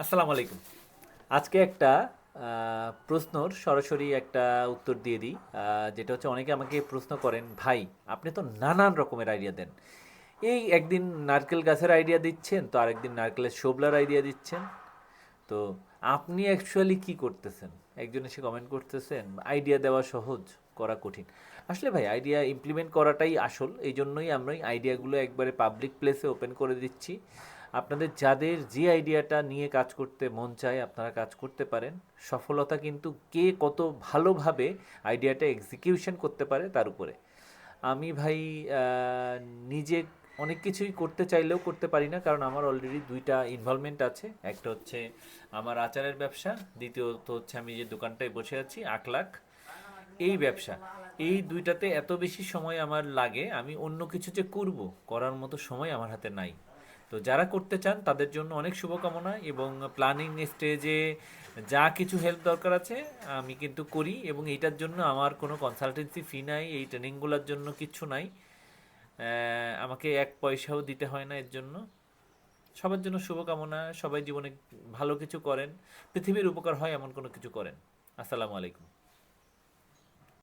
আসসালামু আলাইকুম। আজকে একটা প্রশ্নর সরাসরি একটা উত্তর দিয়ে দিই। যেটা হচ্ছে অনেকে আমাকে প্রশ্ন করেন, ভাই আপনি তো নানান রকমের আইডিয়া দেন। এই একদিন নারকেল গাছের আইডিয়া দিচ্ছেন, তো আরেকদিন নারকেলের শোবলার আইডিয়া দিচ্ছেন। তো আপনি অ্যাকচুয়ালি কি করতেছেন? একজন এসে কমেন্ট করতেছেন, আইডিয়া দেওয়া সহজ, করা কঠিন। আসলে ভাই আইডিয়া ইমপ্লিমেন্ট করাটাই আসল। এই জন্যই আমরা আইডিয়াগুলো একবারে পাবলিক প্লেসে ওপেন করে দিচ্ছি। আপনাদের যাদের যে আইডিয়াটা নিয়ে কাজ করতে মন চায় আপনারা কাজ করতে পারেন। সফলতা কিন্তু কে কত ভালোভাবে আইডিয়াটা এক্সিকিউশন করতে পারে তার উপরে। আমি ভাই নিজে অনেক কিছুই করতে চাইলেও করতে পারি না, কারণ আমার অলরেডি দুইটা ইনভলভমেন্ট আছে। একটা হচ্ছে আমার আচারের ব্যবসা, দ্বিতীয়ত হচ্ছে আমি যে দোকানটায় বসে আছি আকলাখ, এই ব্যবসা। এই দুইটাতে এত বেশি সময় আমার লাগে, আমি অন্য কিছু যে করব, করার মতো সময় আমার হাতে নাই। তো যারা করতে চান তাদের জন্য অনেক শুভকামনা, এবং প্ল্যানিং স্টেজে যা কিছু হেল্প দরকার আছে আমি কিন্তু করি, এবং এইটার জন্য আমার কোনো কনসালটেন্সি ফি নাই, এই ট্রেনিংগুলোর জন্য কিচ্ছু নাই। আমাকে এক পয়সাও দিতে হয় না এর জন্য। সবার জন্য শুভকামনা, সবাই জীবনে ভালো কিছু করেন, পৃথিবীর উপকার হয় এমন কোনো কিছু করেন। আসসালামু আলাইকুম।